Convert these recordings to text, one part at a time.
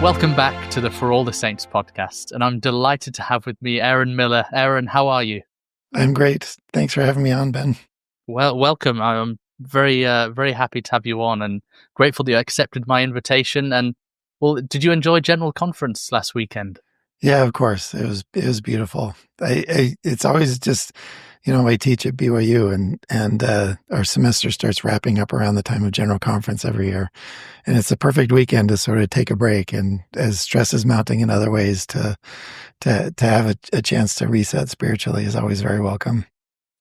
Welcome back to the For All the Saints podcast, and I'm delighted to have with me Aaron Miller. Aaron, how are you? I'm great. Thanks for having me on, Ben. Well, welcome. I'm very happy to have you on, and grateful that you accepted my invitation. And well, did you enjoy General Conference last weekend? Yeah, of course. It was beautiful. It's always just, I teach at BYU, and our semester starts wrapping up around the time of General Conference every year, and it's the perfect weekend to sort of take a break. And as stress is mounting in other ways, to have a chance to reset spiritually is always very welcome.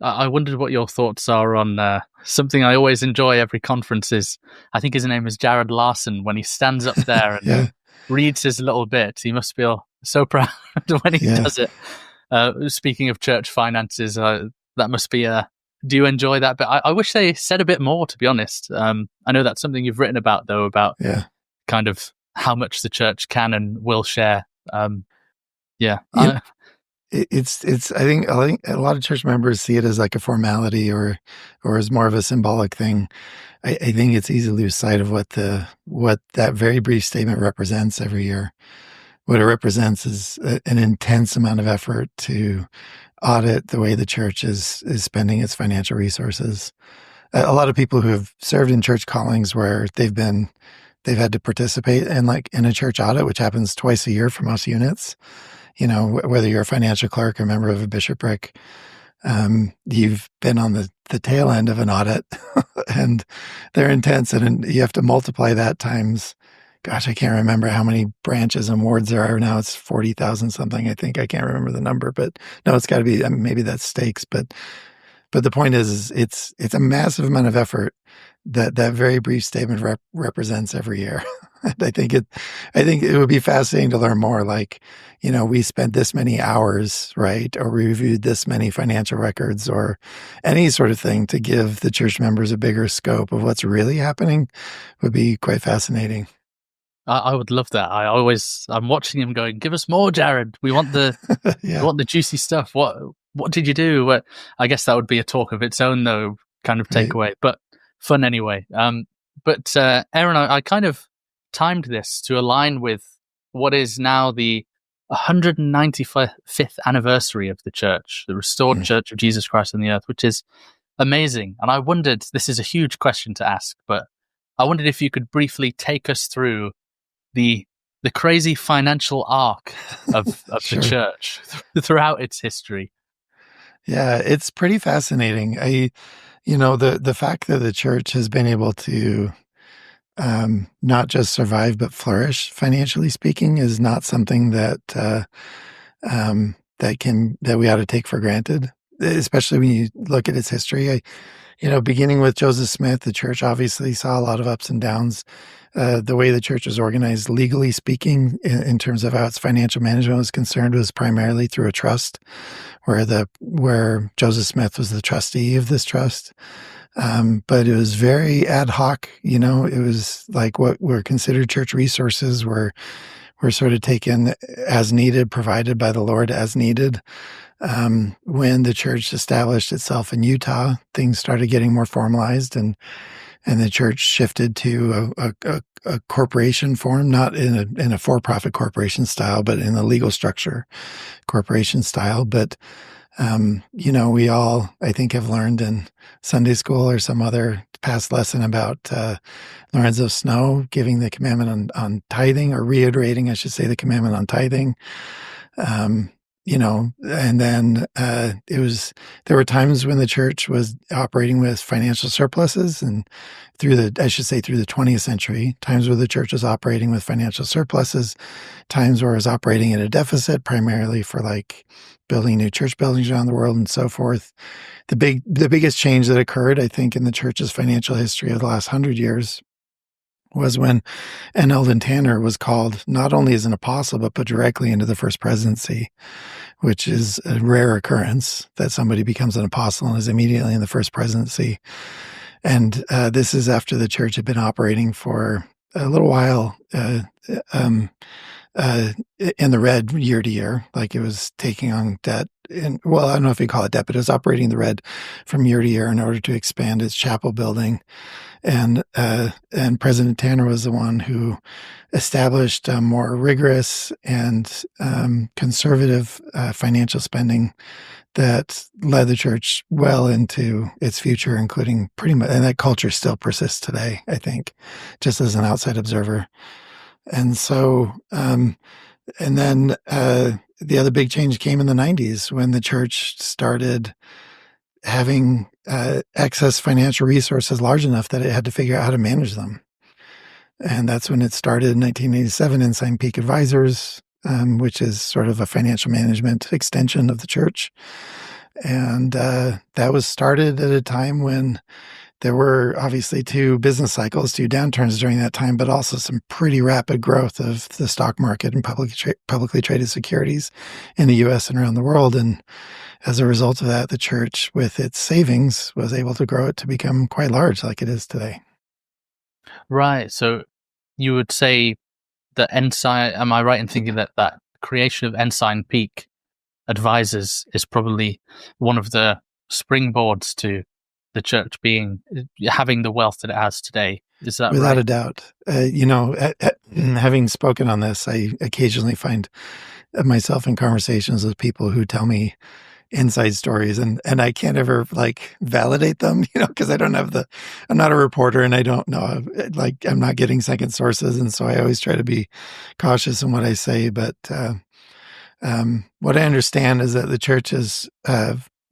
I wondered what your thoughts are on something I always enjoy every conference is, I think his name is Jared Larson, when he stands up there and reads his little bit. He must feel so proud when he does it. Speaking of church finances, that must be do you enjoy that bit? I wish they said a bit more, to be honest. I know that's something you've written about, though, about kind of how much the church can and will share. It's I think a lot of church members see it as like a formality or as more of a symbolic thing. I think it's easy to lose sight of what that very brief statement represents every year. What it represents is an intense amount of effort to audit the way the church is spending its financial resources. A lot of people who have served in church callings where they've had to participate in a church audit, which happens twice a year for most units. Whether you're a financial clerk or a member of a bishopric, you've been on the tail end of an audit and they're intense, and you have to multiply that times, gosh, I can't remember how many branches and wards there are now. It's 40,000 something, I think. I can't remember the number, but no, it's got to be, maybe that's stakes. But the point is it's a massive amount of effort that very brief statement represents every year. I think it would be fascinating to learn more. We spent this many hours, right? Or we reviewed this many financial records, or any sort of thing to give the church members a bigger scope of what's really happening would be quite fascinating. I would love that. I'm watching him going, give us more, Jared. We want the we want the juicy stuff. What did you do? I guess that would be a talk of its own, though, kind of takeaway, but fun anyway. But Aaron, I kind of timed this to align with what is now the 195th anniversary of the church, the restored Church of Jesus Christ on the earth, which is amazing. And I wondered, this is a huge question to ask, but I wondered if you could briefly take us through the crazy financial arc of the church throughout its history. Yeah, it's pretty fascinating. The fact that the church has been able to not just survive but flourish, financially speaking, is not something that we ought to take for granted. Especially when you look at its history. Beginning with Joseph Smith, the church obviously saw a lot of ups and downs. The way the church was organized, legally speaking, in terms of how its financial management was concerned, was primarily through a trust, where Joseph Smith was the trustee of this trust. But it was very ad hoc. It was like what were considered church resources were sort of taken as needed, provided by the Lord as needed. When the church established itself in Utah, things started getting more formalized, and the church shifted to a corporation form, not in a for-profit corporation style, but in a legal structure corporation style. But we all, I think, have learned in Sunday school or some other past lesson about Lorenzo Snow giving the commandment on tithing, or reiterating, I should say, the commandment on tithing. And then there were times when the church was operating with financial surpluses, and through the 20th century, times where the church was operating with financial surpluses, times where it was operating at a deficit, primarily for building new church buildings around the world and so forth. The biggest change that occurred, I think, in the church's financial history of the last 100 years was when N. Eldon Tanner was called not only as an apostle, but put directly into the first presidency, which is a rare occurrence that somebody becomes an apostle and is immediately in the first presidency. And this is after the church had been operating for a little while in the red year to year, like it was taking on debt. And well, I don't know if you call it debt, but it was operating the red from year to year in order to expand its chapel building. And President Tanner was the one who established a more rigorous and conservative financial spending that led the church well into its future, including pretty much, and that culture still persists today, I think, just as an outside observer. And so, and then the other big change came in the 90s when the church started having excess financial resources large enough that it had to figure out how to manage them. And that's when it started in 1987, Ensign Peak Advisors, which is sort of a financial management extension of the church. And that was started at a time when there were obviously two business cycles, two downturns during that time, but also some pretty rapid growth of the stock market and publicly traded securities in the U.S. and around the world. And as a result of that, the church, with its savings, was able to grow it to become quite large like it is today. Right. So you would say that Ensign, am I right in thinking that creation of Ensign Peak Advisors is probably one of the springboards to the church having the wealth that it has today? Is that Without right? a doubt. Having spoken on this, I occasionally find myself in conversations with people who tell me inside stories, and I can't ever validate them, because I'm not a reporter, and I don't know, I'm not getting second sources. And so I always try to be cautious in what I say. But what I understand is that the church's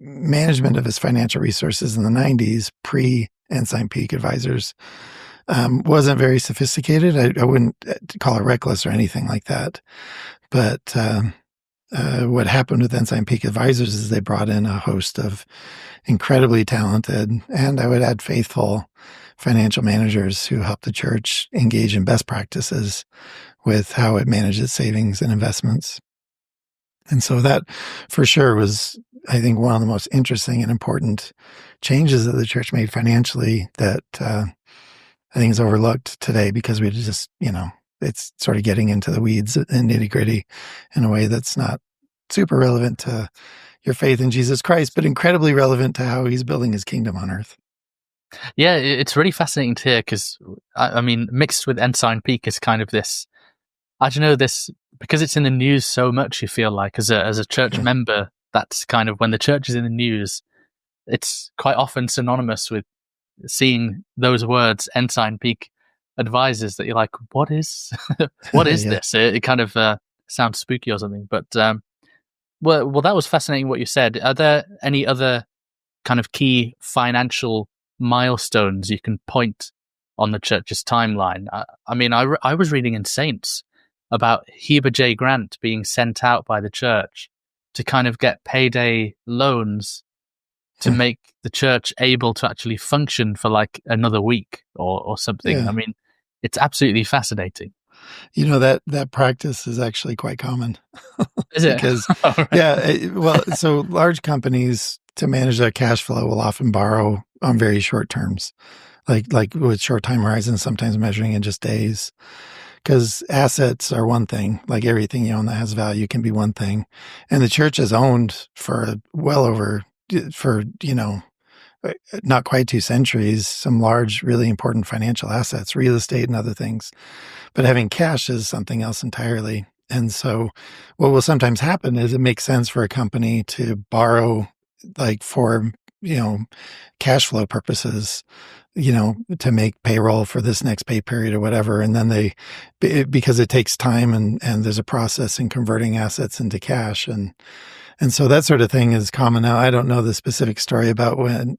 management of its financial resources in the 90s, pre-Ensign Peak Advisors, wasn't very sophisticated. I wouldn't call it reckless or anything like that. But what happened with Ensign Peak Advisors is they brought in a host of incredibly talented, and I would add faithful, financial managers who helped the church engage in best practices with how it manages savings and investments. And so that for sure was, I think, one of the most interesting and important changes that the church made financially that I think is overlooked today because we just, it's sort of getting into the weeds and nitty gritty in a way that's not super relevant to your faith in Jesus Christ, but incredibly relevant to how he's building his kingdom on earth. Yeah, it's really fascinating to hear because, I mean, mixed with Ensign Peak is kind of this, I don't know, because it's in the news so much, you feel like as a church member, that's kind of when the church is in the news, it's quite often synonymous with seeing those words, Ensign Peak Advisors, that you're like, what is this? It kind of sounds spooky or something. But well, that was fascinating what you said. Are there any other kind of key financial milestones you can point on the church's timeline? I mean, I was reading in Saints about Heber J. Grant being sent out by the church to kind of get payday loans to make the church able to actually function for like another week or something. Yeah. I mean, it's absolutely fascinating. That practice is actually quite common. Is it? Because, right. Yeah, so large companies, to manage their cash flow, will often borrow on very short terms, like with short time horizons, sometimes measuring in just days. Because assets are one thing, like everything you own that has value can be one thing. And the church has owned for not quite 2 centuries, some large, really important financial assets, real estate and other things. But having cash is something else entirely. And so what will sometimes happen is it makes sense for a company to borrow for, cash flow purposes, to make payroll for this next pay period or whatever. And then because it takes time and there's a process in converting assets into cash. And so that sort of thing is common now. I don't know the specific story about when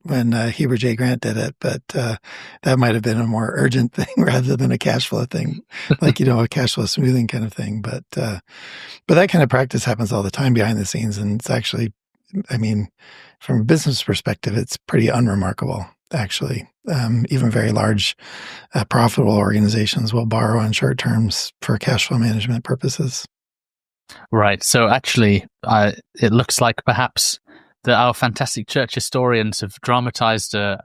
Heber J. Grant did it, but that might have been a more urgent thing rather than a cash flow thing, a cash flow smoothing kind of thing. But that kind of practice happens all the time behind the scenes. And it's actually, I mean, from a business perspective, it's pretty unremarkable, actually. Even very large, profitable organizations will borrow on short terms for cash flow management purposes. Right. So actually, it looks like perhaps that our fantastic church historians have dramatized a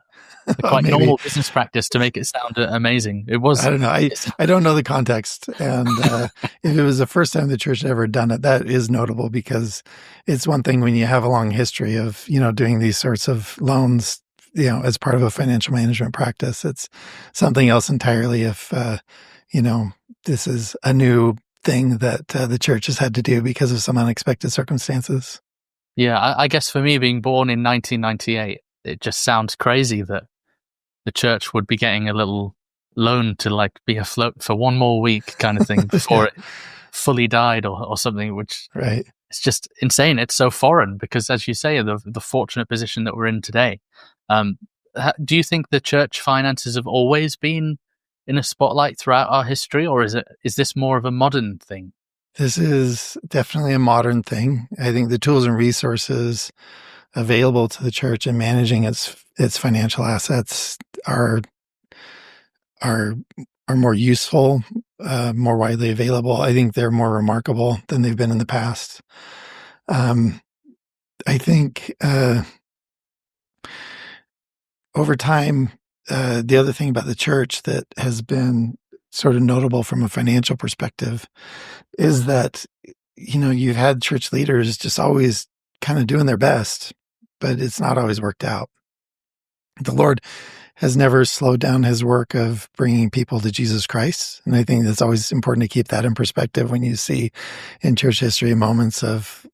quite Maybe. normal business practice to make it sound amazing. It was. I don't know. I don't know the context. And if it was the first time the church had ever done it, that is notable, because it's one thing when you have a long history of, doing these sorts of loans, as part of a financial management practice. It's something else entirely if, this is a new thing that the church has had to do because of some unexpected circumstances. Yeah, I guess for me, being born in 1998, it just sounds crazy that the church would be getting a little loan to be afloat for one more week kind of thing before it fully died or something, which right. It's just insane. It's so foreign because, as you say, the fortunate position that we're in today. Do you think the church finances have always been in a spotlight throughout our history, or is this more of a modern thing? This is definitely a modern thing. I think the tools and resources available to the church in managing its financial assets are more useful, more widely available. I think they're more remarkable than they've been in the past. I think over time, the other thing about the church that has been sort of notable from a financial perspective is that, you've had church leaders just always kind of doing their best, but it's not always worked out. The Lord has never slowed down his work of bringing people to Jesus Christ. And I think it's always important to keep that in perspective when you see in church history moments of,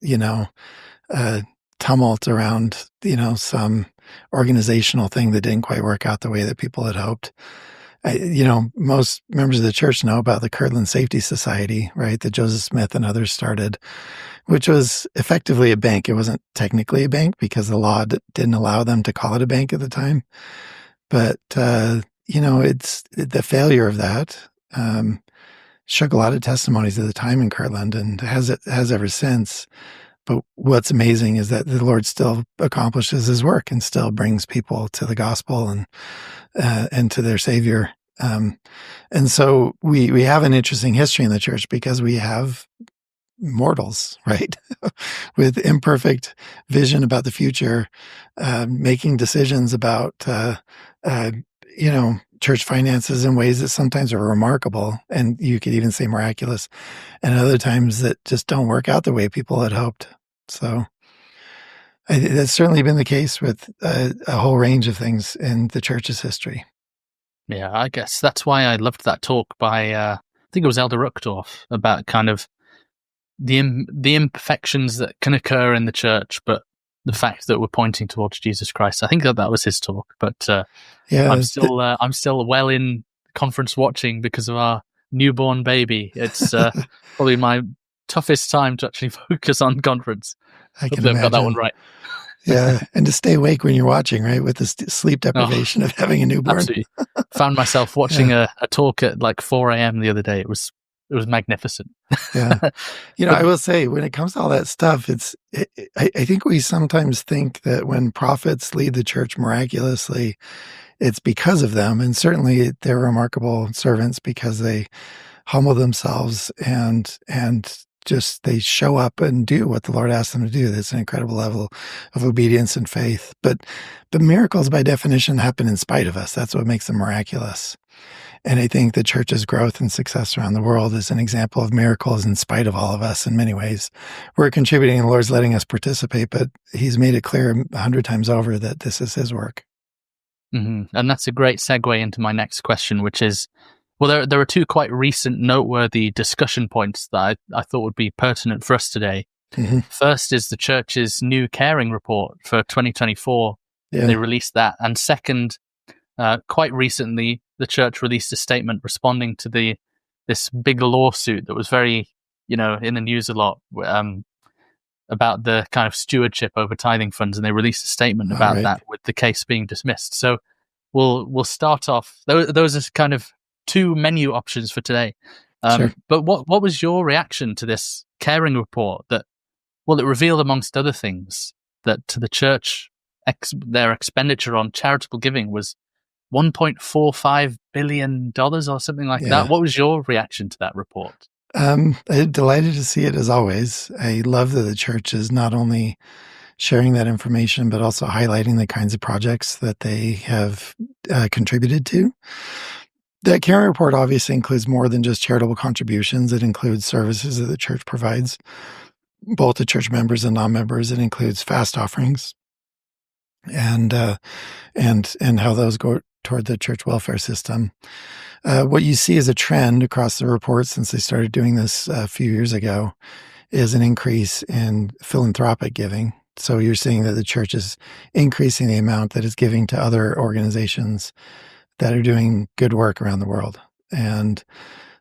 tumult around, some organizational thing that didn't quite work out the way that people had hoped. Most members of the church know about the Kirtland Safety Society, right, that Joseph Smith and others started, which was effectively a bank. It wasn't technically a bank because the law didn't allow them to call it a bank at the time. But, it's the failure of that shook a lot of testimonies at the time in Kirtland, and has ever since. But what's amazing is that the Lord still accomplishes his work and still brings people to the gospel and to their Savior. And so we have an interesting history in the church because we have mortals, right? With imperfect vision about the future, making decisions about, church finances in ways that sometimes are remarkable, and you could even say miraculous, and other times that just don't work out the way people had hoped. So that's certainly been the case with a whole range of things in the church's history. Yeah, I guess that's why I loved that talk by, I think it was Elder Ruckdorf, about kind of the imperfections that can occur in the church, but the fact that we're pointing towards Jesus Christ. I think that was his talk, but I'm still well in conference watching because of our newborn baby. It's probably my toughest time to actually focus on conference. I can imagine. I've got that one right. Yeah, and to stay awake when you're watching, right, with the sleep deprivation of having a newborn. Absolutely. Found myself watching a talk at 4 a.m. the other day. It was magnificent. Yeah. I will say, when it comes to all that stuff, I think we sometimes think that when prophets lead the church miraculously, it's because of them. And certainly they're remarkable servants because they humble themselves and just they show up and do what the Lord asked them to do. That's an incredible level of obedience and faith. But miracles by definition happen in spite of us. That's what makes them miraculous. And I think the church's growth and success around the world is an example of miracles in spite of all of us in many ways. We're contributing and the Lord's letting us participate, but he's made it clear 100 times over that this is his work. Mm-hmm. And that's a great segue into my next question, which is, well, there are two quite recent noteworthy discussion points that I thought would be pertinent for us today. Mm-hmm. First is the church's new caring report for 2024. Yeah. They released that. And second, quite recently, the church released a statement responding to this big lawsuit that was very, in the news a lot, about the kind of stewardship over tithing funds, and they released a statement about that with the case being dismissed. So we'll start off. Those are kind of two menu options for today. Sure. But what was your reaction to this caring report that, well, it revealed, amongst other things, that to the church, their expenditure on charitable giving was $1.45 billion or something like that. What was your reaction to that report? I'm delighted to see it, as always. I love that the church is not only sharing that information, but also highlighting the kinds of projects that they have contributed to. That caring report obviously includes more than just charitable contributions. It includes services that the church provides, both to church members and non-members. It includes fast offerings and how those go toward the church welfare system. What you see as a trend across the report since they started doing this a few years ago is an increase in philanthropic giving. So you're seeing that the church is increasing the amount that is giving to other organizations that are doing good work around the world. And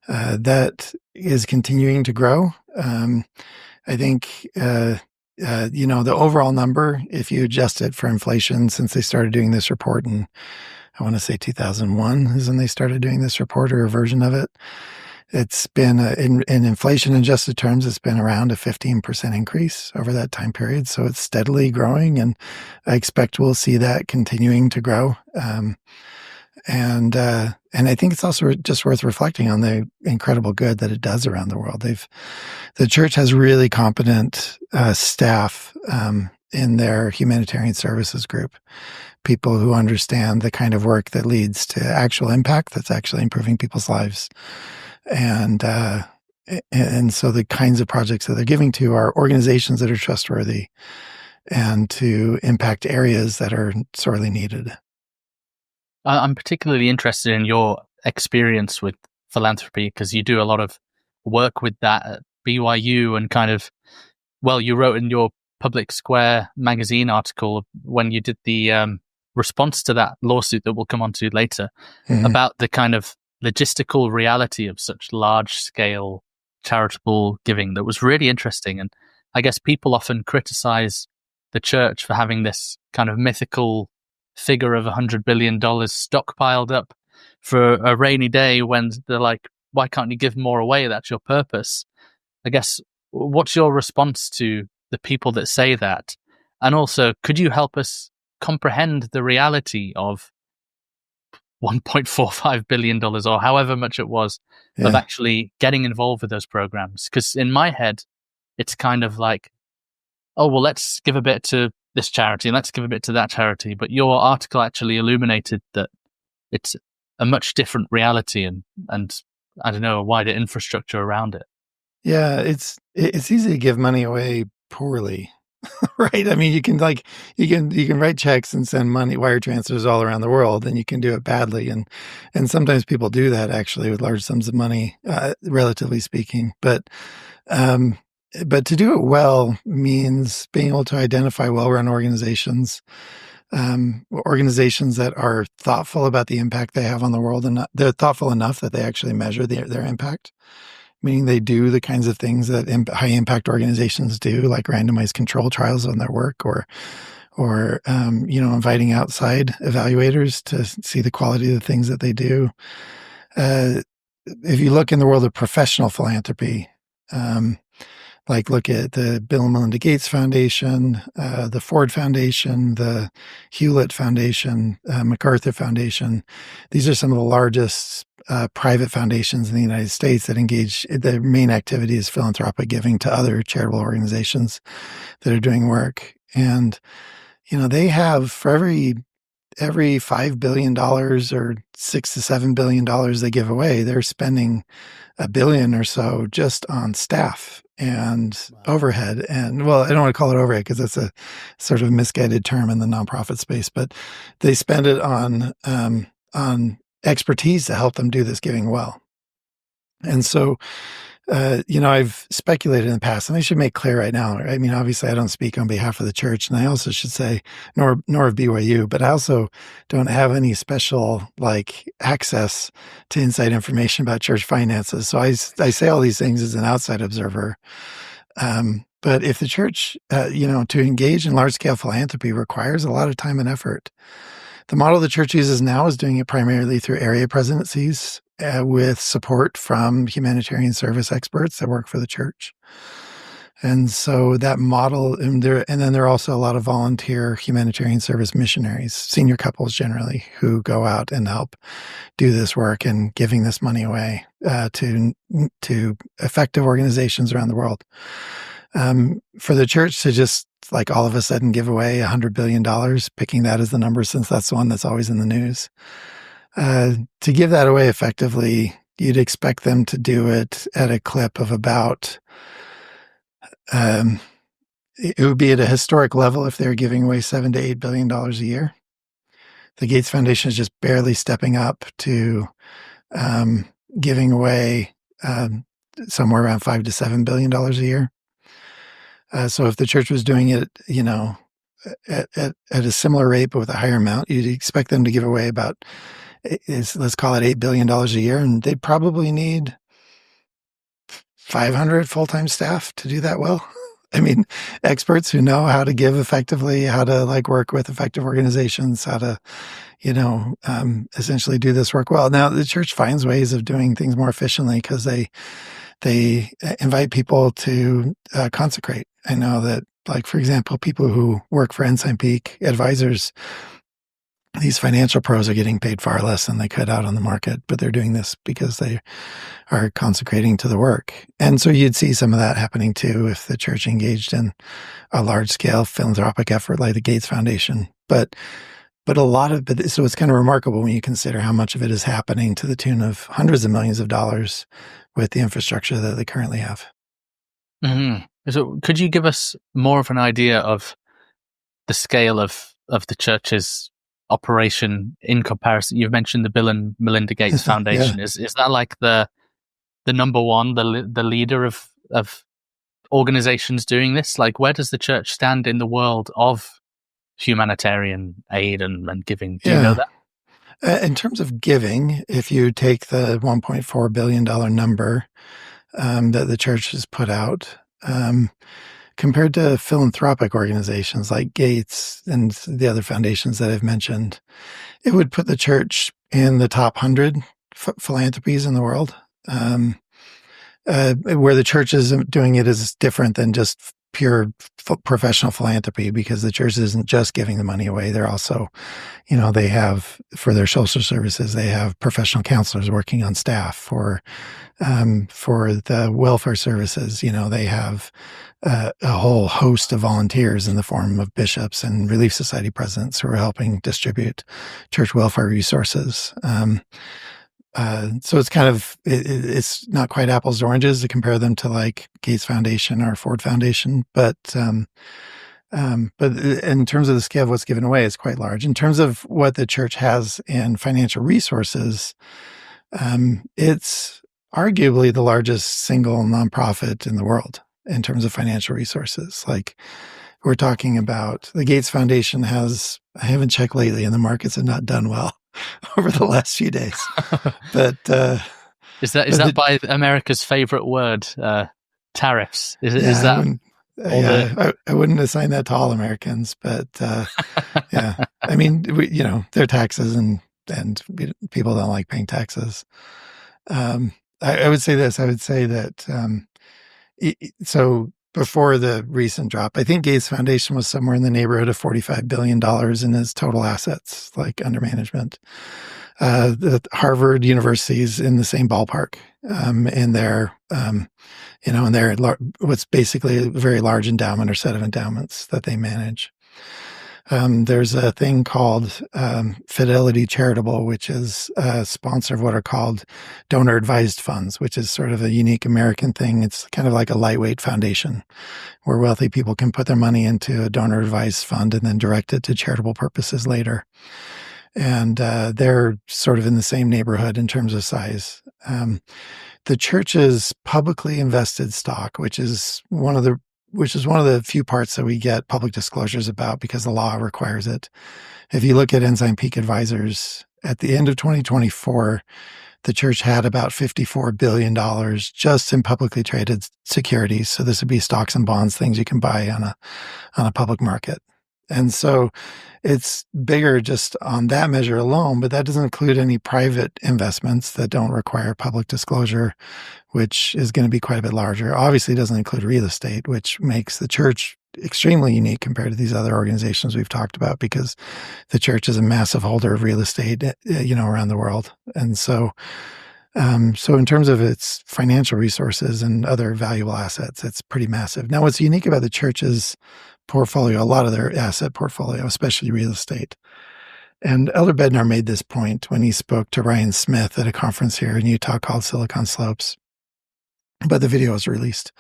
that is continuing to grow. I think, the overall number, if you adjust it for inflation, since they started doing this report in, I want to say 2001 is when they started doing this report or a version of it. It's been, in inflation adjusted terms, it's been around a 15% increase over that time period. So it's steadily growing, and I expect we'll see that continuing to grow. And I think it's also just worth reflecting on the incredible good that it does around the world. The church has really competent staff in their humanitarian services group, people who understand the kind of work that leads to actual impact that's actually improving people's lives. And so the kinds of projects that they're giving to are organizations that are trustworthy and to impact areas that are sorely needed. I'm particularly interested in your experience with philanthropy because you do a lot of work with that at BYU and you wrote in your Public Square magazine article when you did the response to that lawsuit that we'll come on to later about the kind of logistical reality of such large-scale charitable giving that was really interesting. And I guess people often criticize the church for having this kind of mythical figure of $100 billion stockpiled up for a rainy day when they're like, why can't you give more away? That's your purpose. I guess, what's your response to the people that say that? And also, could you help us comprehend the reality of $1.45 billion or however much it was of actually getting involved with those programs? Because in my head, it's kind of like, oh, well, let's give a bit to this charity and let's give a bit to that charity. But your article actually illuminated that it's a much different reality and I don't know, a wider infrastructure around it. Yeah, it's easy to give money away poorly. Right. I mean, you can write checks and send money, wire transfers all around the world, and you can do it badly. And sometimes people do that actually with large sums of money, relatively speaking. But to do it well means being able to identify well-run organizations, organizations that are thoughtful about the impact they have on the world, and they're thoughtful enough that they actually measure their impact. Meaning they do the kinds of things that high impact organizations do, like randomized control trials on their work, or inviting outside evaluators to see the quality of the things that they do. If you look in the world of professional philanthropy, like look at the Bill and Melinda Gates Foundation, the Ford Foundation, the Hewlett Foundation, MacArthur Foundation. These are some of the largest private foundations in the United States that engage. Their main activity is philanthropic giving to other charitable organizations that are doing work. And, they have for every $5 billion or $6 to $7 billion they give away, they're spending $1 billion or so just on staff and overhead. And well, I don't want to call it overhead because that's a sort of misguided term in the nonprofit space, but they spend it on expertise to help them do this giving well. And so, I've speculated in the past, and I should make clear right now. I mean, obviously I don't speak on behalf of the church, and I also should say, nor of BYU, but I also don't have any special access to inside information about church finances. So I say all these things as an outside observer. But if the church, to engage in large scale philanthropy requires a lot of time and effort. The model the church uses now is doing it primarily through area presidencies with support from humanitarian service experts that work for the church. And so that model, and then there are also a lot of volunteer humanitarian service missionaries, senior couples generally, who go out and help do this work and giving this money away to effective organizations around the world. For the church to just like all of a sudden give away $100 billion, picking that as the number since that's the one that's always in the news, to give that away effectively, you'd expect them to do it at a clip of about, it would be at a historic level if they're giving away $7 to $8 billion a year. The Gates Foundation is just barely stepping up to giving away somewhere around $5 to $7 billion a year. So if the church was doing it, at a similar rate but with a higher amount, you'd expect them to give away about, let's call it $8 billion a year, and they'd probably need 500 full-time staff to do that well. I mean, experts who know how to give effectively, how to like work with effective organizations, how to, essentially do this work well. Now, the church finds ways of doing things more efficiently because they invite people to consecrate. I know that, like, for example, people who work for Ensign Peak Advisors, these financial pros are getting paid far less than they could out on the market, but they're doing this because they are consecrating to the work. And so you'd see some of that happening too if the church engaged in a large-scale philanthropic effort like the Gates Foundation. But so it's kind of remarkable when you consider how much of it is happening to the tune of hundreds of millions of dollars with the infrastructure that they currently have. Mm-hmm. So could you give us more of an idea of the scale of the church's operation in comparison? You've mentioned the Bill and Melinda Gates Foundation. Yeah. Is that like the number one, the leader of organizations doing this? Like, where does the church stand in the world of humanitarian aid and giving? Do you know that? In terms of giving, if you take the $1.4 billion number that the church has put out, compared to philanthropic organizations like Gates and the other foundations that I've mentioned, it would put the church in the top 100 philanthropies in the world. Where the church is doing it is different than just pure professional philanthropy, because the church isn't just giving the money away. They're also, they have, for their social services, they have professional counselors working on staff. For the welfare services, they have a whole host of volunteers in the form of bishops and Relief Society presidents who are helping distribute church welfare resources. So it's kind of, it's not quite apples to oranges to compare them to like Gates Foundation or Ford Foundation, but in terms of the scale of what's given away, it's quite large. In terms of what the church has in financial resources, it's arguably the largest single nonprofit in the world in terms of financial resources. Like, we're talking about the Gates Foundation has, I haven't checked lately, and the markets have not done well over the last few days. But is that by America's favorite word, tariffs? Is that? I wouldn't assign that to all Americans, but yeah, I mean, their taxes and people don't like paying taxes. I would say this. I would say that so before the recent drop, I think Gates Foundation was somewhere in the neighborhood of $45 billion in its total assets, like under management. The Harvard University's in the same ballpark, in their what's basically a very large endowment or set of endowments that they manage. There's a thing called Fidelity Charitable, which is a sponsor of what are called donor-advised funds, which is sort of a unique American thing. It's kind of like a lightweight foundation where wealthy people can put their money into a donor-advised fund and then direct it to charitable purposes later. And they're sort of in the same neighborhood in terms of size. The church's publicly invested stock, which is one of the few parts that we get public disclosures about because the law requires it. If you look at Ensign Peak Advisors, at the end of 2024, the church had about $54 billion just in publicly traded securities. So this would be stocks and bonds, things you can buy on a public market. And so it's bigger just on that measure alone, but that doesn't include any private investments that don't require public disclosure, which is going to be quite a bit larger. Obviously, it doesn't include real estate, which makes the church extremely unique compared to these other organizations we've talked about, because the church is a massive holder of real estate, around the world. And so So in terms of its financial resources and other valuable assets, it's pretty massive. Now, what's unique about the church's portfolio, a lot of their asset portfolio, especially real estate. And Elder Bednar made this point when he spoke to Ryan Smith at a conference here in Utah called Silicon Slopes. But the video was released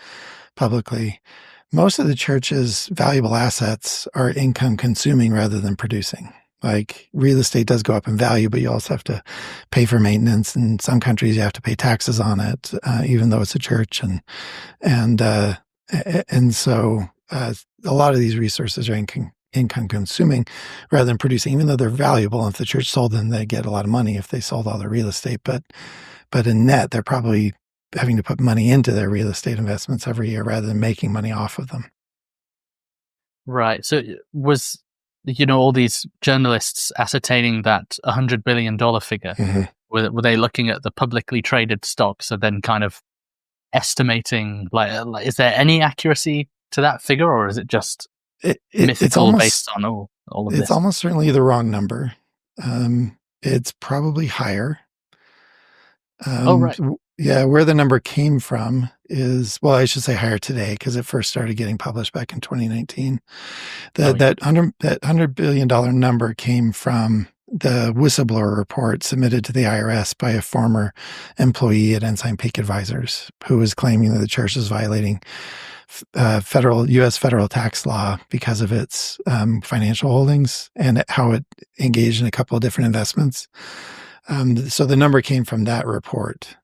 publicly. Most of the church's valuable assets are income consuming rather than producing. Like real estate does go up in value, but you also have to pay for maintenance. In some countries, you have to pay taxes on it, even though it's a church. And so a lot of these resources are income consuming rather than producing, even though they're valuable. If the church sold them, they get a lot of money if they sold all their real estate. But in net, they're probably having to put money into their real estate investments every year rather than making money off of them. Right. So was, all these journalists ascertaining that $100 billion figure, Mm-hmm. were they looking at the publicly traded stocks and then kind of estimating, like is there any accuracy to that figure, or is it just mythical based on all of this? It's almost certainly the wrong number. It's probably higher. Right. Yeah, where the number came from is, well, I should say higher today because it first started getting published back in 2019. That $100 billion number came from the whistleblower report submitted to the IRS by a former employee at Ensign Peak Advisors who was claiming that the church is violating U.S. federal tax law because of its financial holdings and how it engaged in a couple of different investments. So the number came from that report.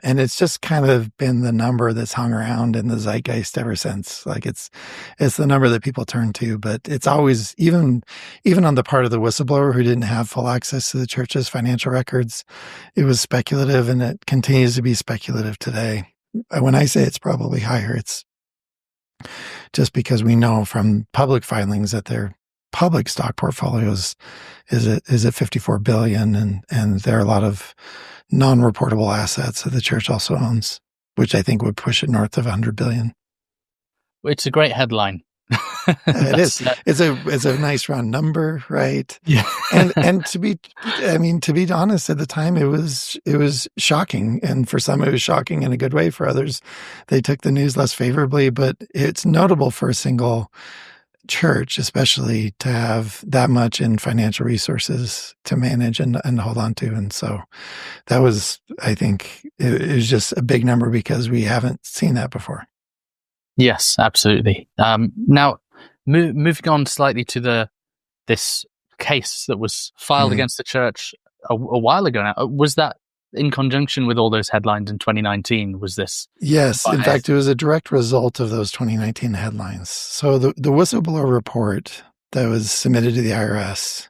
And it's just kind of been the number that's hung around in the zeitgeist ever since. Like it's the number that people turn to, but it's always, even on the part of the whistleblower who didn't have full access to the church's financial records, it was speculative, and it continues to be speculative today. When I say it's probably higher, it's just because we know from public filings that their public stock portfolios is at 54 billion, and there are a lot of non-reportable assets that the church also owns, which I think would push it north of 100 billion. It's a great headline. It is. It's a nice round number, right? Yeah. and to be honest, at the time it was shocking, and for some it was shocking in a good way. For others, they took the news less favorably. But it's notable for a single church, especially, to have that much in financial resources to manage and hold on to. And so that was, I think, it was just a big number because we haven't seen that before. Yes, absolutely. Now, moving on slightly to this case that was filed against the church a while ago now, was that in conjunction with all those headlines in 2019? Was this? Yes. In fact, it was a direct result of those 2019 headlines. So the whistleblower report that was submitted to the IRS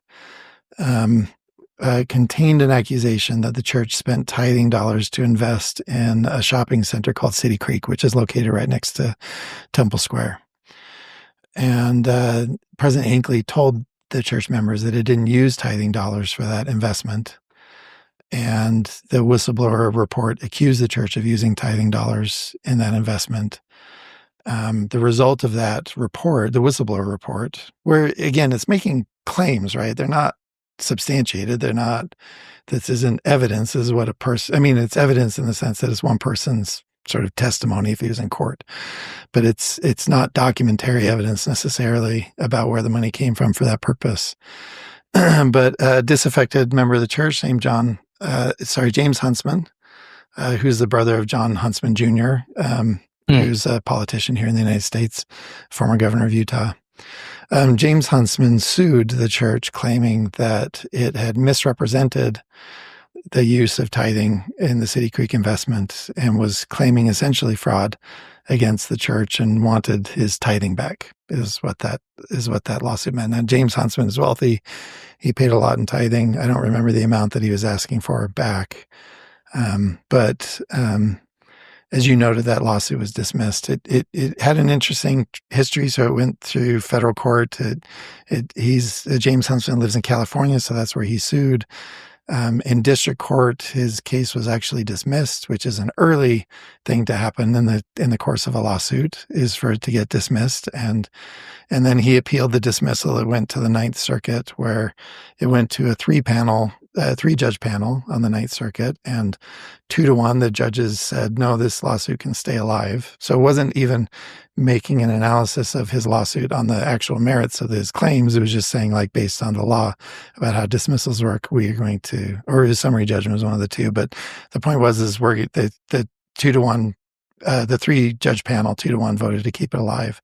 contained an accusation that the church spent tithing dollars to invest in a shopping center called City Creek, which is located right next to Temple Square. And President Hinckley told the church members that it didn't use tithing dollars for that investment. And the whistleblower report accused the church of using tithing dollars in that investment. The result of that report, the whistleblower report, where, again, it's making claims, right? They're not substantiated. They're not, this isn't evidence. This is what a person, it's evidence in the sense that it's one person's sort of testimony if he was in court. But it's not documentary evidence necessarily about where the money came from for that purpose. But a disaffected member of the church named James Huntsman, who's the brother of John Huntsman Jr., who's a politician here in the United States, former governor of Utah. James Huntsman sued the church, claiming that it had misrepresented the use of tithing in the City Creek investment and was claiming essentially fraud against the church and wanted his tithing back, is what that lawsuit meant. Now, James Huntsman is wealthy. He paid a lot in tithing. I don't remember the amount that he was asking for back. But as you noted, that lawsuit was dismissed. It had an interesting history, so it went through federal court. James Huntsman lives in California, so that's where he sued. In district court, his case was actually dismissed, which is an early thing to happen in the course of a lawsuit, is for it to get dismissed. And then he appealed the dismissal. It went to the Ninth Circuit, where it went to a 3-panel a 3-judge panel on the Ninth Circuit, and 2-1, the judges said, no, this lawsuit can stay alive. So it wasn't even making an analysis of his lawsuit on the actual merits of his claims. It was just saying, like, based on the law about how dismissals work, we are going to, or his summary judgment was one of the two. But the point was, is the 2-1, the 3-judge panel, 2-1 voted to keep it alive.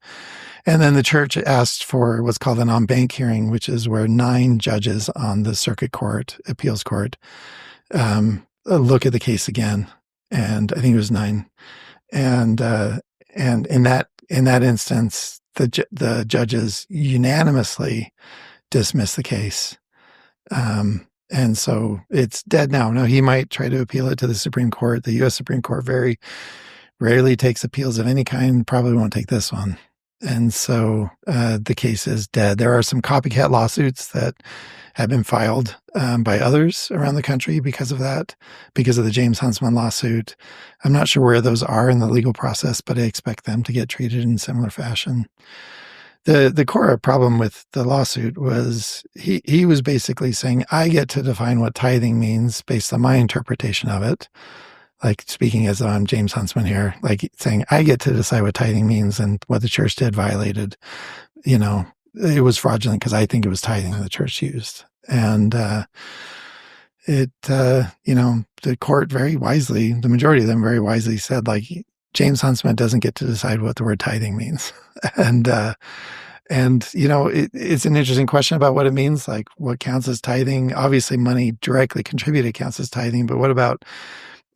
And then the church asked for what's called an en banc hearing, which is where 9 judges on the circuit court, appeals court, look at the case again. And I think it was 9. And in that instance, the judges unanimously dismissed the case. And so it's dead now. Now, he might try to appeal it to the Supreme Court. The U.S. Supreme Court very rarely takes appeals of any kind, probably won't take this one. And so the case is dead. There are some copycat lawsuits that have been filed by others around the country because of that, because of the James Huntsman lawsuit. I'm not sure where those are in the legal process, but I expect them to get treated in similar fashion. The core problem with the lawsuit was he was basically saying, I get to define what tithing means based on my interpretation of it. Like, speaking as though I'm James Huntsman here, like saying, I get to decide what tithing means, and what the church did violated, it was fraudulent because I think it was tithing the church used. And the court very wisely, the majority of them very wisely said, like, James Huntsman doesn't get to decide what the word tithing means. And it's an interesting question about what it means, like what counts as tithing. Obviously, money directly contributed counts as tithing, but what about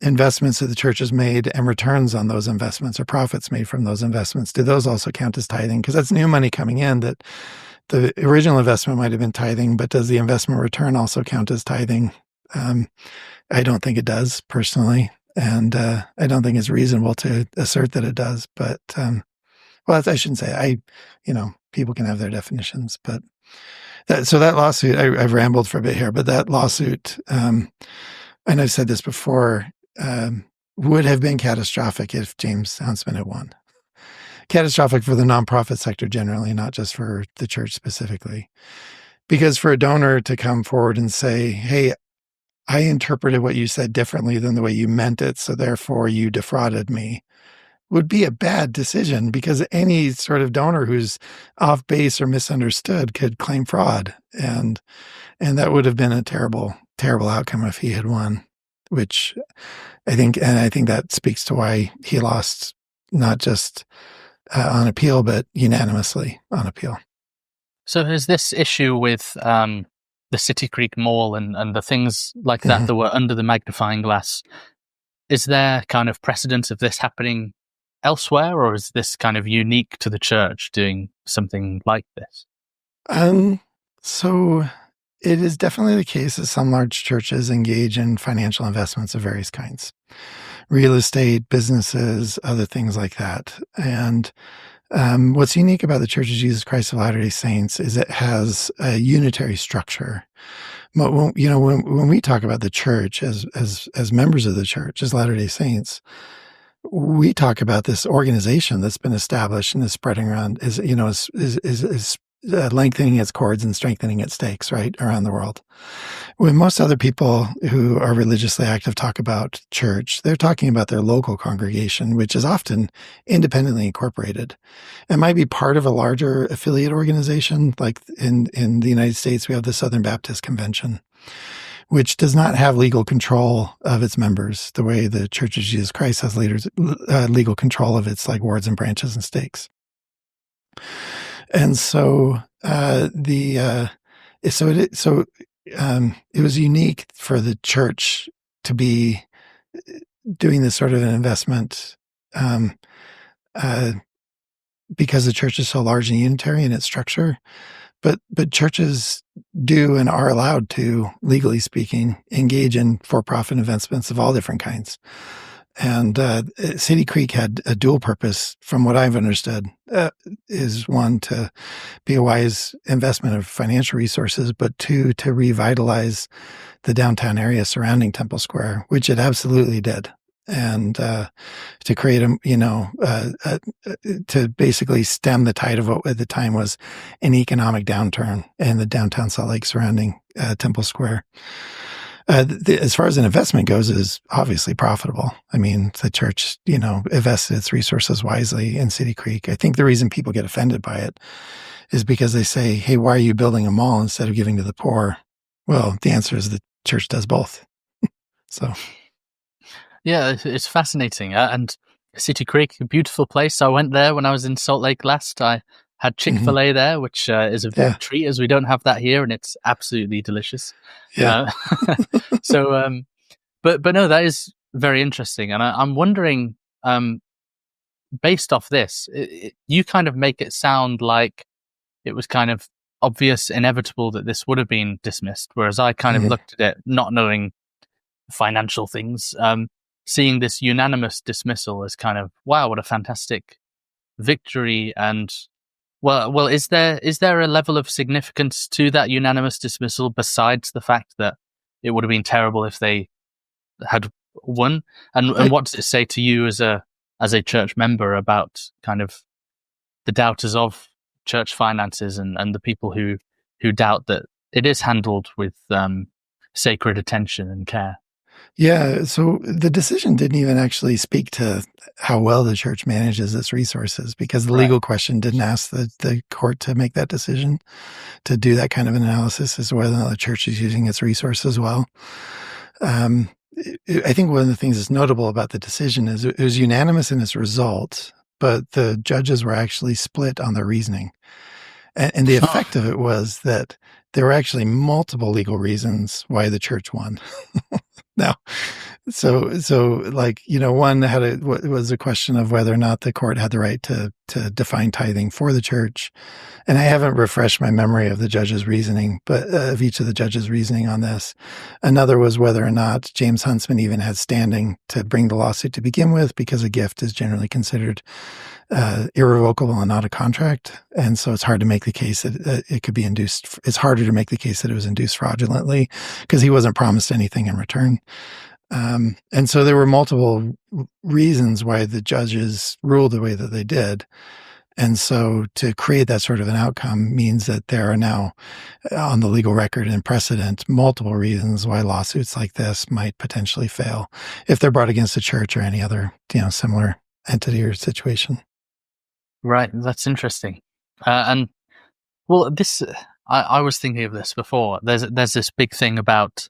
investments that the church has made and returns on those investments or profits made from those investments? Do those also count as tithing? Because that's new money coming in that the original investment might have been tithing, but does the investment return also count as tithing? I don't think it does, personally. And I don't think it's reasonable to assert that it does. But, I shouldn't say people can have their definitions. But that lawsuit, I've rambled for a bit here, but that lawsuit, and I've said this before, would have been catastrophic if James Huntsman had won. Catastrophic for the nonprofit sector generally, not just for the church specifically. Because for a donor to come forward and say, hey, I interpreted what you said differently than the way you meant it, so therefore you defrauded me, would be a bad decision, because any sort of donor who's off base or misunderstood could claim fraud. And that would have been a terrible, terrible outcome if he had won, which I think that speaks to why he lost, not just on appeal, but unanimously on appeal. So is this issue with the City Creek Mall and the things like that that were under the magnifying glass, is there kind of precedent of this happening elsewhere, or is this kind of unique to the church doing something like this? So it is definitely the case that some large churches engage in financial investments of various kinds. Real estate, businesses, other things like that. And what's unique about the Church of Jesus Christ of Latter-day Saints is it has a unitary structure. But when we talk about the church as members of the church, as Latter-day Saints, we talk about this organization that's been established and is spreading around, is lengthening its cords and strengthening its stakes, right, around the world. When most other people who are religiously active talk about church, they're talking about their local congregation, which is often independently incorporated. It might be part of a larger affiliate organization, like in the United States, we have the Southern Baptist Convention, which does not have legal control of its members the way the Church of Jesus Christ has legal control of its, like, wards and branches and stakes. And so it was unique for the church to be doing this sort of an investment because the church is so large and unitary in its structure. But churches do and are allowed to, legally speaking, engage in for-profit investments of all different kinds. And City Creek had a dual purpose, from what I've understood, is one, to be a wise investment of financial resources, but two, to revitalize the downtown area surrounding Temple Square, which it absolutely did. And to create to basically stem the tide of what at the time was an economic downturn in the downtown Salt Lake surrounding Temple Square. As far as an investment goes, it is obviously profitable. I mean, the church, invested its resources wisely in City Creek. I think the reason people get offended by it is because they say, hey, why are you building a mall instead of giving to the poor? Well, the answer is the church does both. So, yeah, it's fascinating. And City Creek, a beautiful place. I went there when I was in Salt Lake last. I had Chick-fil-A there, which is a big treat, as we don't have that here, and it's absolutely delicious. Yeah. But no, that is very interesting, and I'm wondering, based off this, you kind of make it sound like it was kind of obvious, inevitable that this would have been dismissed, whereas I kind of looked at it not knowing financial things, seeing this unanimous dismissal as kind of, wow, what a fantastic victory. And well, is there a level of significance to that unanimous dismissal besides the fact that it would have been terrible if they had won? And what does it say to you as a church member about kind of the doubters of church finances and the people who doubt that it is handled with sacred attention and care? Yeah, so the decision didn't even actually speak to how well the church manages its resources, because the legal question didn't ask the court to make that decision, to do that kind of an analysis as to whether or not the church is using its resources well. I think one of the things that's notable about the decision is it was unanimous in its result, but the judges were actually split on their reasoning. And the effect of it was that there were actually multiple legal reasons why the church won. Now, so like, one was a question of whether or not the court had the right to define tithing for the church. And I haven't refreshed my memory of the judge's reasoning, but of each of the judges' reasoning on this. Another was whether or not James Huntsman even had standing to bring the lawsuit to begin with, because a gift is generally considered irrevocable and not a contract. And so it's hard to make the case that it could be induced. It's harder to make the case that it was induced fraudulently because he wasn't promised anything in return. And so there were multiple reasons why the judges ruled the way that they did. And so to create that sort of an outcome means that there are now on the legal record and precedent multiple reasons why lawsuits like this might potentially fail if they're brought against the church or any other, similar entity or situation. Right. That's interesting. And well, I was thinking of this before. There's this big thing about,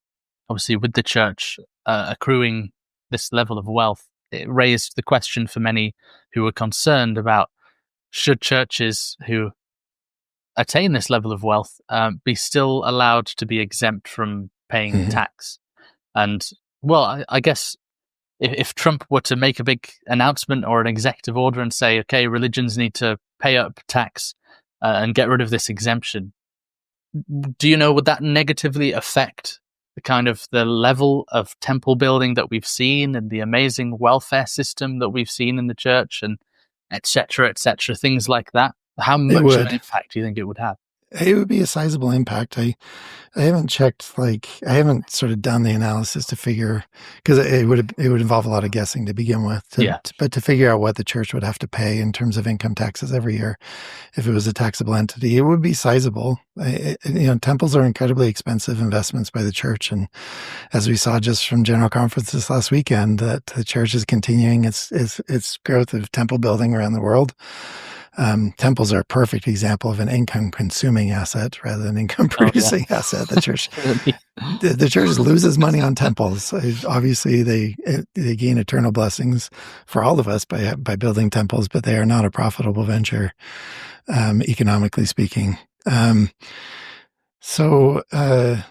obviously, with the church accruing this level of wealth. It raised the question for many who were concerned about, should churches who attain this level of wealth be still allowed to be exempt from paying tax? And well, I guess if Trump were to make a big announcement or an executive order and say, okay, religions need to pay up tax and get rid of this exemption, would that negatively affect the kind of the level of temple building that we've seen and the amazing welfare system that we've seen in the church, and et cetera, things like that? How much of an impact do you think it would have? It would be a sizable impact. I haven't checked, I haven't sort of done the analysis to figure, because it would involve a lot of guessing to begin with. But to figure out what the church would have to pay in terms of income taxes every year, if it was a taxable entity, it would be sizable. Temples are incredibly expensive investments by the church. And as we saw just from General Conference this last weekend, that the church is continuing its growth of temple building around the world. Temples are a perfect example of an income-consuming asset rather than income-producing asset. The church loses money on temples. Obviously, they gain eternal blessings for all of us by building temples, but they are not a profitable venture, economically speaking. So I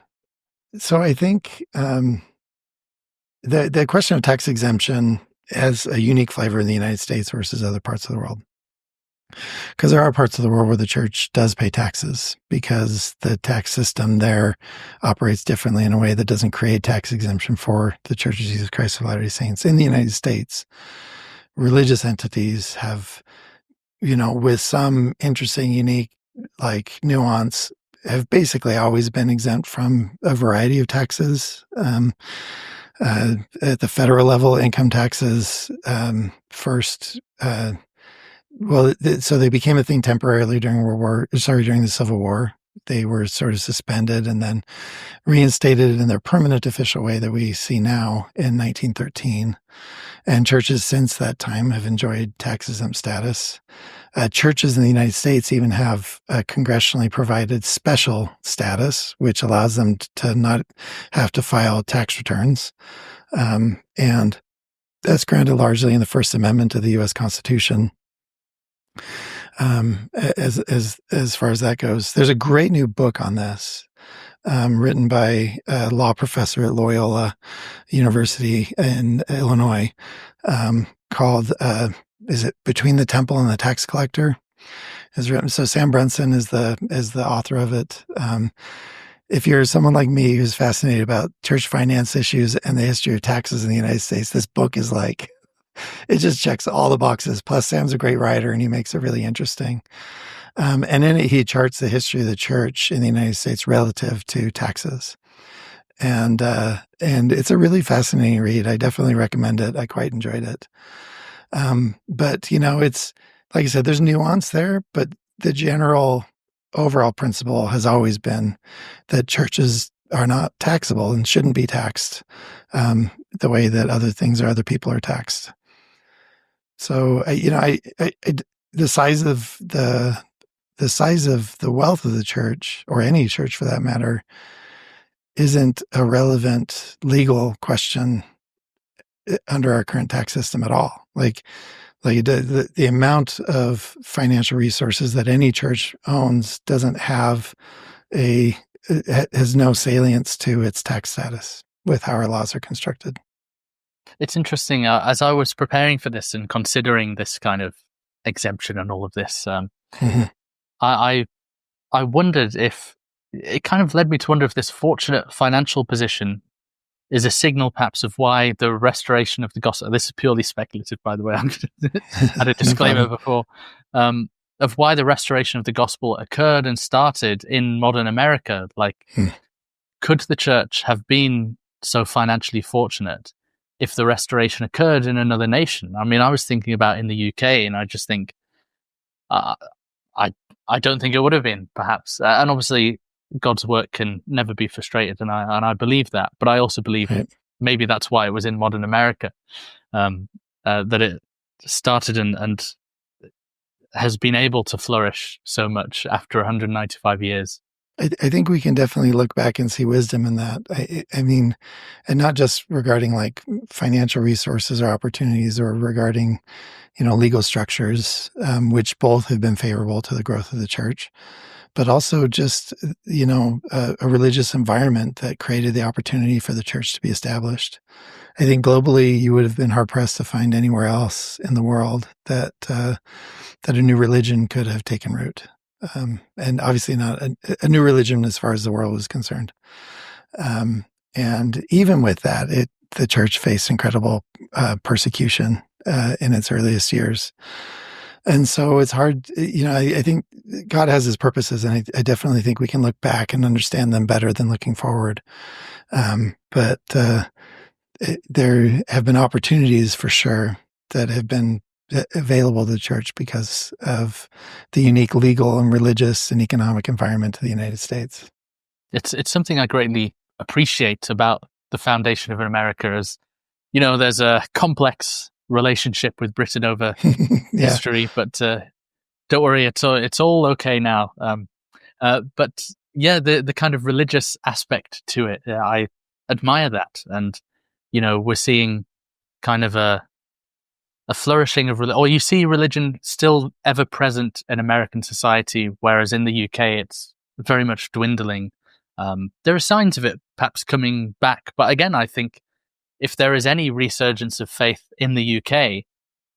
think the question of tax exemption has a unique flavor in the United States versus other parts of the world. Because there are parts of the world where the church does pay taxes, because the tax system there operates differently in a way that doesn't create tax exemption for the Church of Jesus Christ of Latter-day Saints. In the United States, religious entities have, with some interesting, unique, nuance, have basically always been exempt from a variety of taxes. At the federal level, income taxes first. So they became a thing temporarily during the Civil War. They were sort of suspended and then reinstated in their permanent official way that we see now in 1913. And churches since that time have enjoyed tax-exempt status. Churches in the United States even have a congressionally provided special status, which allows them to not have to file tax returns. And that's granted largely in the First Amendment of the U.S. Constitution. As far as that goes, there's a great new book on this, written by a law professor at Loyola University in Illinois, called is it Between the Temple and the Tax Collector? Is written. So Sam Brunson is the author of it. If you're someone like me who's fascinated about church finance issues and the history of taxes in the United States, this book is like, it just checks all the boxes. Plus, Sam's a great writer and he makes it really interesting. And in it, he charts the history of the church in the United States relative to taxes. And it's a really fascinating read. I definitely recommend it. I quite enjoyed it. But, it's, like I said, there's nuance there, but the general overall principle has always been that churches are not taxable and shouldn't be taxed the way that other things or other people are taxed. So, the size of the wealth of the church, or any church for that matter, isn't a relevant legal question under our current tax system at all. Like the amount of financial resources that any church owns has no salience to its tax status with how our laws are constructed. It's interesting. As I was preparing for this and considering this kind of exemption and all of this, I wondered if it kind of led me to wonder if this fortunate financial position is a signal perhaps of why the restoration of the gospel, this is purely speculative, by the way, I had a disclaimer before, of why the restoration of the gospel occurred and started in modern America. Like, could the church have been so financially fortunate if the restoration occurred in another nation? I mean, I was thinking about in the UK, and I just think, I don't think it would have been, perhaps. And obviously, God's work can never be frustrated, and I believe that. But I also believe maybe that's why it was in modern America, that it started and has been able to flourish so much after 195 years. I think we can definitely look back and see wisdom in that. I mean, and not just regarding like financial resources or opportunities, or regarding, legal structures, which both have been favorable to the growth of the church, but also just, a religious environment that created the opportunity for the church to be established. I think globally, you would have been hard pressed to find anywhere else in the world that a new religion could have taken root. And obviously not a new religion as far as the world was concerned. And even with that, the church faced incredible persecution in its earliest years. And so it's hard, I think God has his purposes, and I definitely think we can look back and understand them better than looking forward. But there have been opportunities for sure that have been available to the church because of the unique legal and religious and economic environment of the United States. It's something I greatly appreciate about the foundation of America, as there's a complex relationship with Britain over history, but don't worry, it's all okay now. But yeah, the kind of religious aspect to it, I admire that, and we're seeing kind of a flourishing of religion, or you see religion still ever present in American society, whereas in the UK it's very much dwindling. There are signs of it perhaps coming back, but again, I think if there is any resurgence of faith in the UK,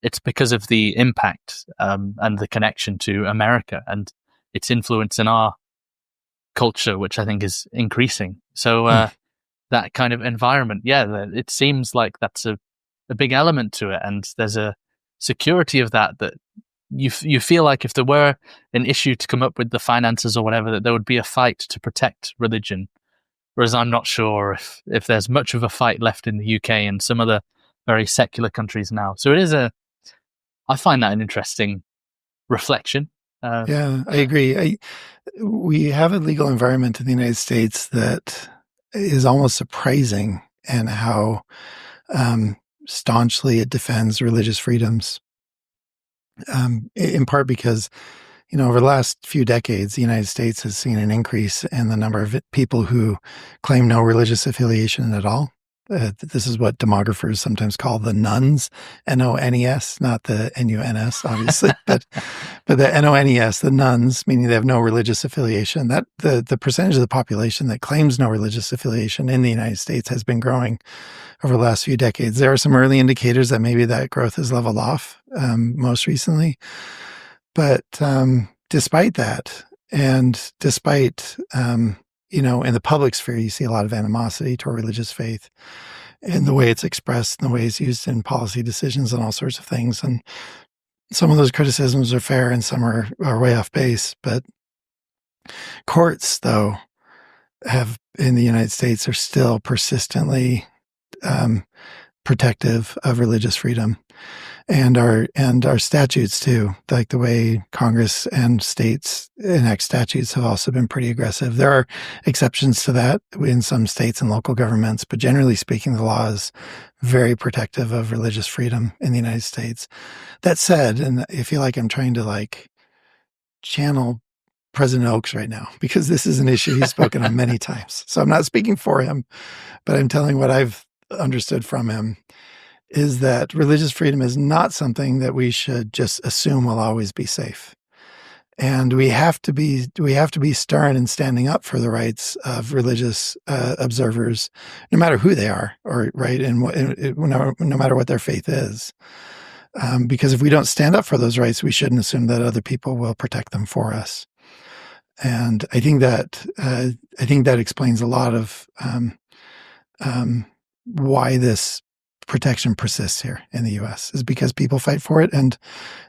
it's because of the impact and the connection to America and its influence in our culture, which I think is increasing. So that kind of environment, it seems like that's a big element to it, and there's a security of that you feel like if there were an issue to come up with the finances or whatever, that there would be a fight to protect religion. Whereas I'm not sure if there's much of a fight left in the UK and some other very secular countries now. So I find that an interesting reflection. Yeah, I agree. We have a legal environment in the United States that is almost surprising in how staunchly it defends religious freedoms. In part because, over the last few decades, the United States has seen an increase in the number of people who claim no religious affiliation at all. This is what demographers sometimes call the nuns, N-O-N-E-S, not the N-U-N-S, obviously, but the N-O-N-E-S, the nuns, meaning they have no religious affiliation. That the percentage of the population that claims no religious affiliation in the United States has been growing over the last few decades. There are some early indicators that maybe that growth has leveled off most recently. But despite that, and despite, in the public sphere, you see a lot of animosity toward religious faith and the way it's expressed and the way it's used in policy decisions and all sorts of things. And some of those criticisms are fair and some are way off base. But courts, though, in the United States are still persistently protective of religious freedom. And our statutes too, like the way Congress and states enact statutes, have also been pretty aggressive. There are exceptions to that in some states and local governments, but generally speaking, the law is very protective of religious freedom in the United States. That said, and I feel like I'm trying to channel President Oaks right now, because this is an issue he's spoken on many times. So I'm not speaking for him, but I'm telling what I've understood from him, is that religious freedom is not something that we should just assume will always be safe. And we have to be stern in standing up for the rights of religious observers, no matter who they are, or right, and no matter what their faith is. Because if we don't stand up for those rights, we shouldn't assume that other people will protect them for us. And I think that explains a lot of why this protection persists here in the U.S. is because people fight for it, and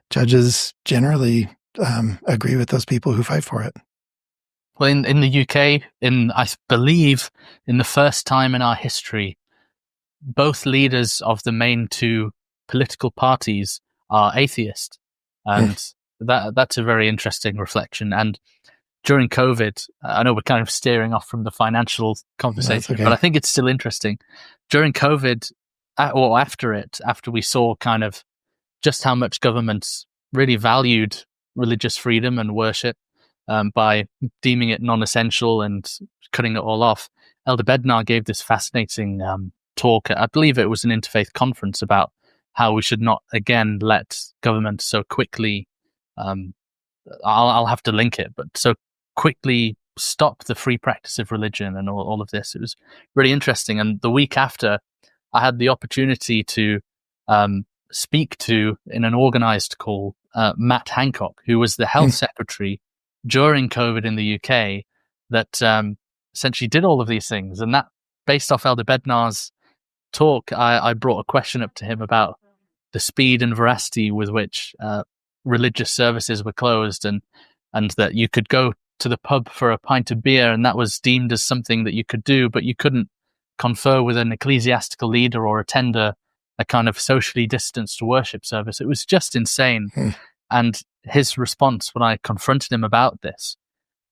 judges generally agree with those people who fight for it. Well, in the UK, I believe in the first time in our history, both leaders of the main two political parties are atheist, and that's a very interesting reflection. And during COVID, I know we're kind of steering off from the financial conversation, but I think it's still interesting. During COVID, or after we saw kind of just how much governments really valued religious freedom and worship by deeming it non-essential and cutting it all off, Elder Bednar gave this fascinating talk. I believe it was an interfaith conference about how we should not, again, let government so quickly, I'll have to link it, but so quickly stop the free practice of religion and all of this. It was really interesting. And the week after, I had the opportunity to speak to, in an organized call, Matt Hancock, who was the health secretary during COVID in the UK, that essentially did all of these things. And that, based off Elder Bednar's talk, I brought a question up to him about the speed and veracity with which religious services were closed, and that you could go to the pub for a pint of beer, and that was deemed as something that you could do, but you couldn't confer with an ecclesiastical leader or attend a kind of socially distanced worship service. It was just insane. And his response when I confronted him about this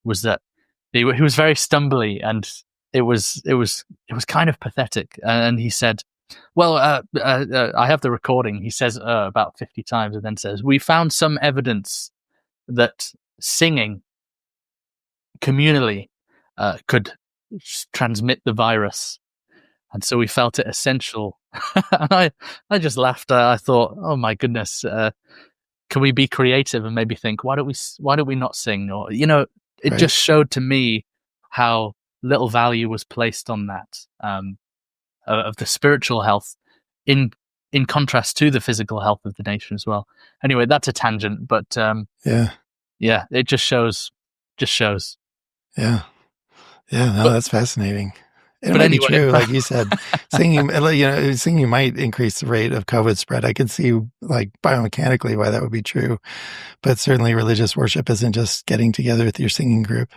was that he was very stumbly, and it was kind of pathetic. And he said, well, I have the recording. He says about 50 times, and then says, we found some evidence that singing communally could transmit the virus. And so we felt it essential. And I just laughed. I thought, oh my goodness, can we be creative and maybe think, why don't we not sing? Or, it just showed to me how little value was placed on that, of the spiritual health in contrast to the physical health of the nation as well. Anyway, that's a tangent, but it just shows. Yeah. No, that's fascinating. It might anyway, be true, like you said, singing might increase the rate of COVID spread. I could see, biomechanically, why that would be true. But certainly religious worship isn't just getting together with your singing group.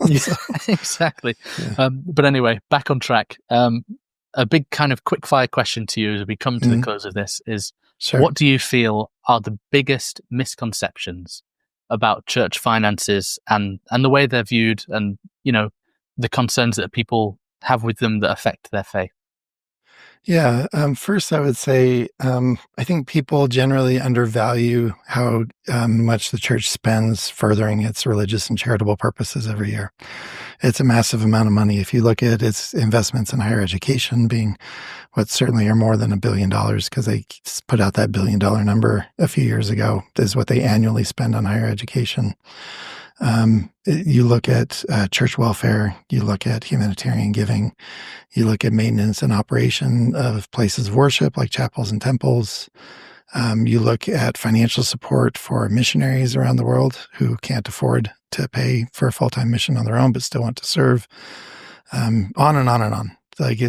Yeah, exactly. Yeah. But anyway, back on track. A big kind of quick fire question to you as we come to the close of this is, what do you feel are the biggest misconceptions about church finances and the way they're viewed, and the concerns that people have with them that affect their faith? Yeah. First, I would say I think people generally undervalue how much the church spends furthering its religious and charitable purposes every year. It's a massive amount of money. If you look at its investments in higher education being what certainly are more than $1 billion, because they put out that $1 billion number a few years ago, is what they annually spend on higher education. You look at church welfare, you look at humanitarian giving, you look at maintenance and operation of places of worship like chapels and temples. You look at financial support for missionaries around the world who can't afford to pay for a full-time mission on their own, but still want to serve. On and on and on. Like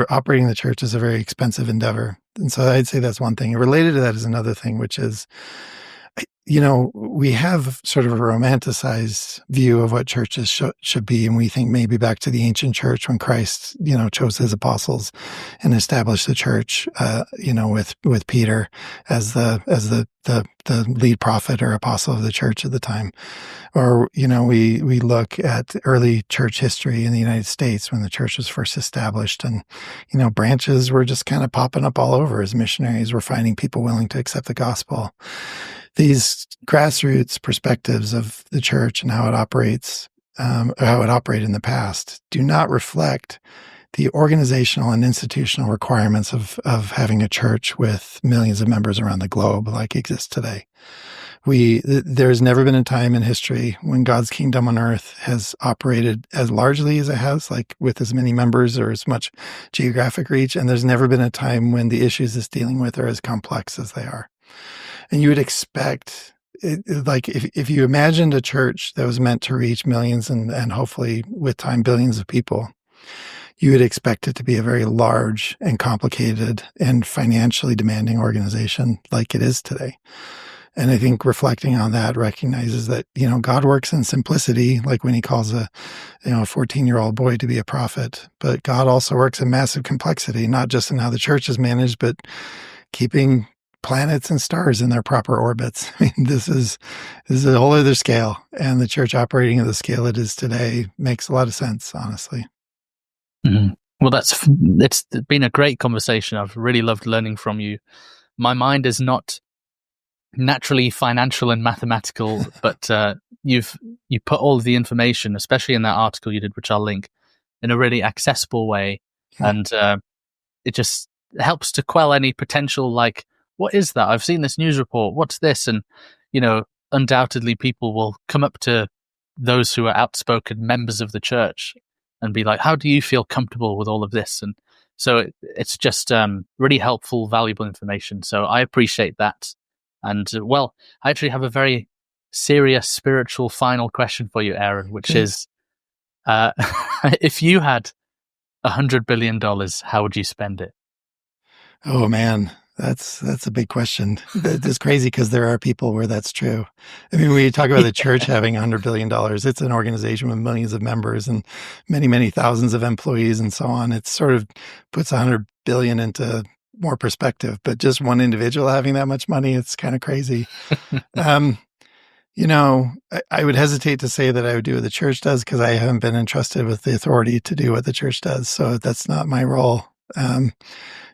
operating the church is a very expensive endeavor. And so I'd say that's one thing. And related to that is another thing, which is, we have sort of a romanticized view of what churches should be. And we think maybe back to the ancient church when Christ, chose his apostles and established the church, with Peter as the lead prophet or apostle of the church at the time. Or, we look at early church history in the United States when the church was first established, and, branches were just kind of popping up all over as missionaries were finding people willing to accept the gospel. These grassroots perspectives of the church and how it operates, how it operated in the past, do not reflect the organizational and institutional requirements of having a church with millions of members around the globe like exists today. There's never been a time in history when God's kingdom on earth has operated as largely as it has, like with as many members or as much geographic reach. And there's never been a time when the issues it's dealing with are as complex as they are. And you would expect, like if you imagined a church that was meant to reach millions and hopefully with time billions of people, you would expect it to be a very large and complicated and financially demanding organization like it is today. And I think reflecting on that recognizes that, God works in simplicity, like when he calls a 14-year-old boy to be a prophet. But God also works in massive complexity, not just in how the church is managed, but keeping planets and stars in their proper orbits. I mean, this is a whole other scale. And the church operating at the scale it is today makes a lot of sense, honestly. Mm-hmm. Well, it's been a great conversation. I've really loved learning from you. My mind is not naturally financial and mathematical, but you put all of the information, especially in that article you did, which I'll link, in a really accessible way. Yeah. And it just helps to quell any potential, like, what is that? I've seen this news report. What's this? And, undoubtedly people will come up to those who are outspoken members of the church and be like, how do you feel comfortable with all of this? And so it's just really helpful, valuable information. So I appreciate that. And I actually have a very serious spiritual final question for you, Aaron, which is, if you had $100 billion, how would you spend it? Oh man, that's a big question. It's crazy because there are people where that's true. I mean, when you talk about the church having $100 billion, it's an organization with millions of members and many, many thousands of employees and so on. It sort of puts $100 billion into more perspective, but just one individual having that much money, it's kind of crazy. I would hesitate to say that I would do what the church does because I haven't been entrusted with the authority to do what the church does. So that's not my role.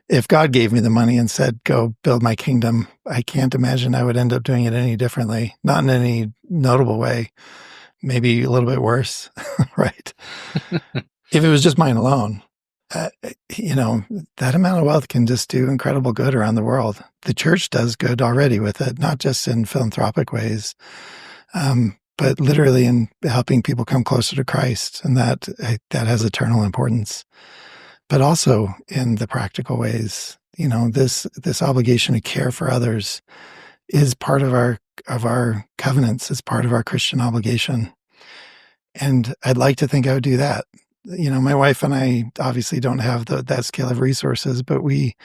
If God gave me the money and said, go build my kingdom, I can't imagine I would end up doing it any differently, not in any notable way, maybe a little bit worse, right? If it was just mine alone, that amount of wealth can just do incredible good around the world. The church does good already with it, not just in philanthropic ways, but literally in helping people come closer to Christ. And that has eternal importance. But also in the practical ways, this obligation to care for others is part of our covenants, is part of our Christian obligation. And I'd like to think I would do that. My wife and I obviously don't have that scale of resources, but we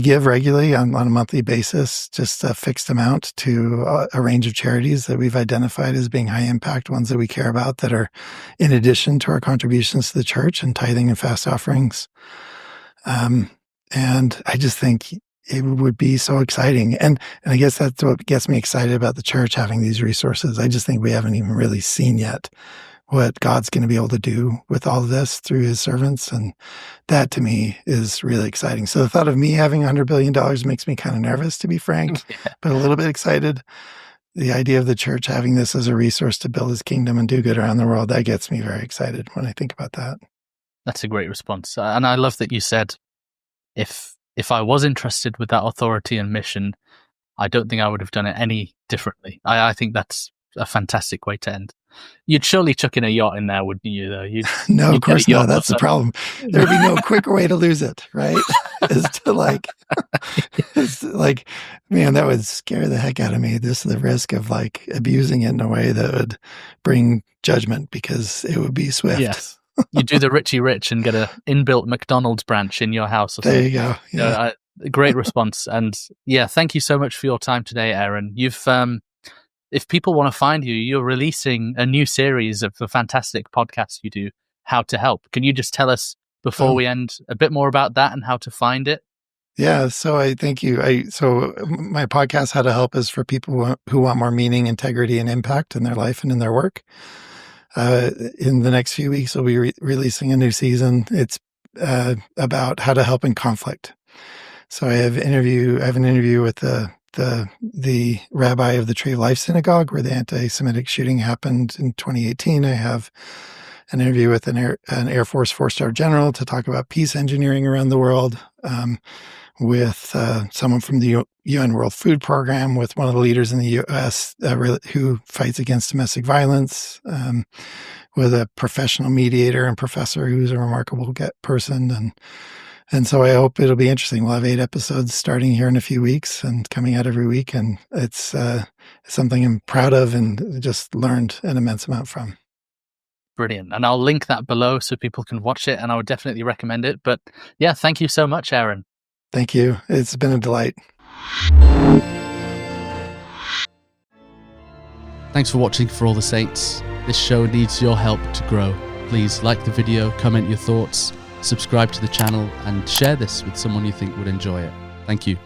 give regularly on a monthly basis, just a fixed amount to a range of charities that we've identified as being high impact, ones that we care about that are in addition to our contributions to the church and tithing and fast offerings. And I just think it would be so exciting. And I guess that's what gets me excited about the church having these resources. I just think we haven't even really seen yet what God's going to be able to do with all of this through his servants. And that to me is really exciting. So the thought of me having $100 billion makes me kind of nervous, to be frank, but a little bit excited. The idea of the church having this as a resource to build his kingdom and do good around the world, that gets me very excited when I think about that. That's a great response. And I love that you said, if I was interested with that authority and mission, I don't think I would have done it any differently. I think that's a fantastic way to end. You'd surely chuck in a yacht in there, wouldn't you, though? No, of course not. That's the problem. There'd be no quicker way to lose it, right? It's like, man, that would scare the heck out of me. This is the risk of like abusing it in a way that would bring judgment because it would be swift. Yes. You do the Richie Rich and get an inbuilt McDonald's branch in your house. Or there something. You go. Yeah. Great response. And yeah, thank you so much for your time today, Aaron. You've, if people want to find you, you're releasing a new series of the fantastic podcast you do, How to Help. Can you just tell us before we end a bit more about that and how to find it? Yeah, so I thank you. So my podcast, How to Help, is for people who want more meaning, integrity, and impact in their life and in their work. In the next few weeks, we'll be releasing a new season. It's about how to help in conflict. So I have an interview with the rabbi of the Tree of Life Synagogue, where the anti-Semitic shooting happened in 2018. I have an interview with an Air Force 4-star general to talk about peace engineering around the world, with someone from the UN World Food Program, with one of the leaders in the U.S. Who fights against domestic violence, with a professional mediator and professor who's a remarkable person. And so I hope it'll be interesting. We'll have 8 episodes starting here in a few weeks and coming out every week. And it's something I'm proud of and just learned an immense amount from. Brilliant. And I'll link that below so people can watch it, and I would definitely recommend it. But yeah, thank you so much, Aaron. Thank you. It's been a delight. Thanks for watching For All the Saints. This show needs your help to grow. Please like the video, comment your thoughts, subscribe to the channel, and share this with someone you think would enjoy it. Thank you.